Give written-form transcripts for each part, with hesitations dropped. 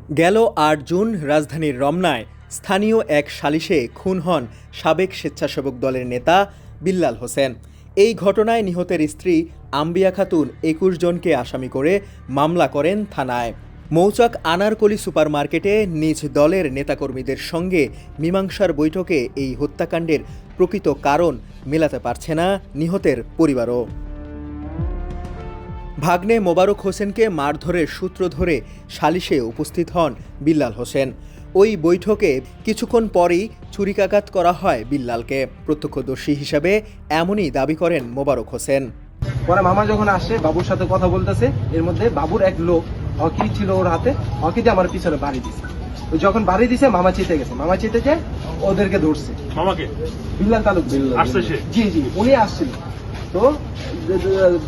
গেল ৮ জুন রাজধানীর রমনায় স্থানীয় এক সালিশে খুন হন সাবেক স্বেচ্ছাসেবক দলের নেতা বিল্লাল হোসেন। এই ঘটনায় নিহতের স্ত্রী আম্বিয়া খাতুন ২১ জনকে আসামি করে মামলা করেন থানায়। মৌচাক আনারকলি সুপারমার্কেটে নিজ দলের নেতাকর্মীদের সঙ্গে মীমাংসার বৈঠকে এই হত্যাকাণ্ডের প্রকৃত কারণ মেলাতে পারছে না নিহতের পরিবারও। ভাগ্নে মোবারক হোসেনকে মারধরের সূত্র ধরে সালিশে উপস্থিত হন বিল্লাল হোসেন। ওই বৈঠকে কিছুক্ষণ পরেই ছুরিকাঘাত করা হয় বিল্লালকে। প্রত্যক্ষদর্শী হিসাবে এমনই দাবি করেন মোবারক হোসেন। পরে মামা যখন আসে বাবুর সাথে কথা বলতেছে, এর মধ্যে বাবুর এক লোক হকি ছিল ওর হাতে, হকি দিয়ে আমার পিছনে বাড়ি দিছে। যখন বাড়ি দিছে মামা চেতে গেছে, মামা চেতে যে ওদেরকে ধরছে। মামাকে বিল্লাল তালুক আসছে সে? জি উনি আসছিল, তো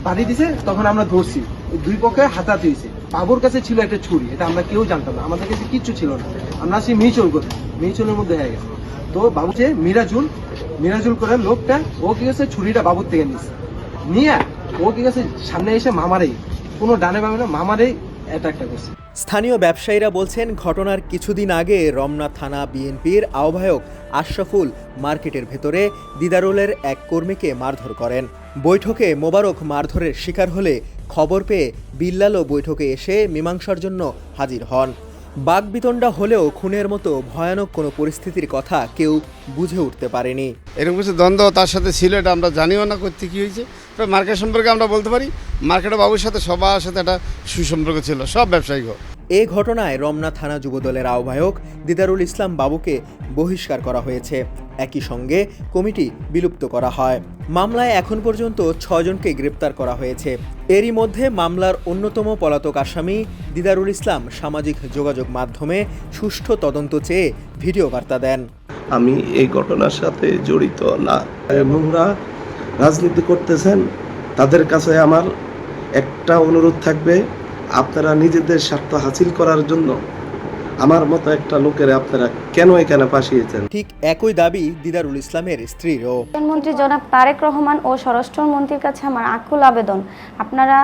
বাড়ি দিছে, তখন আমরা ধরছি। দুই পক্ষে হাতাতে হয়েছে। বাবুর কাছে ছিল একটা ছুরি, এটা আমরা কেউ জানতাম না, আমাদের কাছে কিচ্ছু ছিল না। আমরা আসি মিচল করতে, মিচলের মধ্যে হয়ে গেছে। তো বাবু যে মিরাজুল করে লোকটা, ও কি গেছে ছুরিটা বাবুর থেকে নিচ্ছে, নিয়ে ও কি গেছে সামনে এসে মামারেই, কোনো ডানে বামে না, মামারেই অ্যাটাকটা করছে। স্থানীয় ব্যবসায়ীরা বলছেন, ঘটনার কিছুদিন আগে রমনা থানা বিএনপির আহ্বায়ক আশরাফুল মার্কেটের ভেতরে দিদারুলের এক কর্মীকে মারধর করেন। বৈঠকে মোবারক মারধরের শিকার হলে খবর পেয়ে বিল্লালও বৈঠকে এসে মীমাংসার জন্য হাজির হন। বাকবিতণ্ডা হলেও খুনের মতো ভয়ানক কোনো পরিস্থিতির কথা কেউ বুঝে উঠতে পারেনি। এরকম কিছু দ্বন্দ্ব তার সাথে ছিল, এটা আমরা জানিও না করতে কী হয়েছে। তবে মার্কেট সম্পর্কে আমরা বলতে পারি, মার্কেটে বাবুর সাথে সবার সাথে একটা সুসম্পর্ক ছিল, সব ব্যবসায়িক। এ ঘটনায় রমনা থানা যুবদলের আহ্বায়ক দিদারুল ইসলাম বাবুকে বহিষ্কার করা হয়েছে। একই সঙ্গে কমিটি বিলুপ্ত করা হয়। মামলায় এখন পর্যন্ত ৬ জনকে গ্রেপ্তার করা হয়েছে। এরই মধ্যে মামলার অন্যতম পলাতক আসামি দিদারুল ইসলাম সামাজিক যোগাযোগ মাধ্যমে সুষ্ঠু তদন্ত চেয়ে ভিডিও বার্তা দেন। আমি এই ঘটনার সাথে জড়িত না, নোংরা রাজনীতি করতেছেন তাদের কাছে আমার একটা অনুরোধ থাকবে, আপনারা নিজেদের স্বার্থ হাসিল করার জন্য আমার মতো একটা লোকের আপনারা কেন এখানে পাঠিয়েছেন। ঠিক একই দাবি দিদারুল ইসলামের স্ত্রীরও। প্রধানমন্ত্রী জনাব তারেক রহমান ও স্বরাষ্ট্রমন্ত্রীর কাছে আমার আকুল আবেদন, আপনারা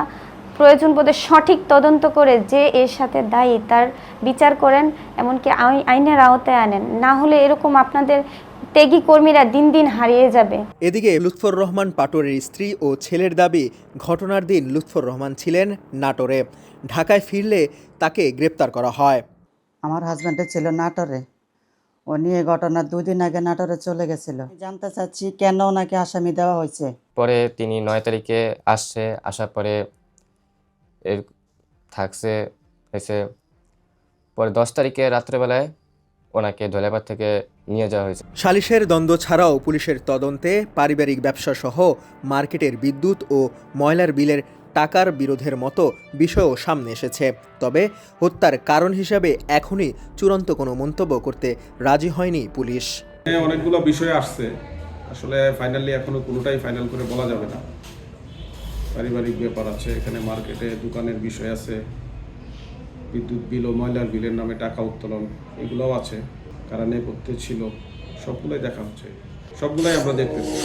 প্রয়োজন বোধে সঠিক তদন্ত করে যে এর সাথে দায়ী তার বিচার করেন, এমনকি আইনের আওতায় আনেন, না হলে এরকম আপনাদের ত্যাগী কর্মীরা দিন দিন হারিয়ে যাবে। এদিকে লুৎফর রহমান পাটোরের স্ত্রী ও ছেলের দাবি, ঘটনার দিন লুৎফর রহমান ছিলেন নাটোরে। ঢাকায় ফিরলে তাকে গ্রেপ্তার করা হয়। আমার হাজব্যান্ডের ছিল নাটোরে, ও নিয়ে ঘটনার 2 দিন আগে নাটোরে চলে গেছিল। জানতে চাচ্ছি কেন ওনাকে আসামি দেওয়া হয়েছে। পরে তিনি 9 তারিখে আসার পরে এর থাকছে হয়েছে, পরে 10 তারিখে রাত্রেবেলায় ওনাকে ধলেপাড় থেকে নিয়ে যাওয়া হয়েছে। সালিশের দ্বন্দ্ব ছাড়াও পুলিশের তদন্তে পারিবারিক ব্যবসা সহ মার্কেটের বিদ্যুৎ ও ময়লার বিলের টাকার বিরোধের মতো বিষয়ও সামনে এসেছে। তবে হত্যার কারণ হিসাবে এখনই চূড়ান্ত কোনো মন্তব্য করতে রাজি হয়নি পুলিশ। অনেকগুলো বিষয় আসছে, আসলে ফাইনালি এখনো কোনোটাই ফাইনাল করে বলা যাবে না। পারিবারিক ব্যাপার আছে, এখানে মার্কেটে দোকানের বিষয় আছে, বিদ্যুৎ বিল ও ময়লার বিলের নামে টাকা উত্তোলন, এগুলোও আছে। কারা নেপথ্যে ছিল সবগুলোই দেখা হচ্ছে, সবগুলোই আমরা দেখতেছি।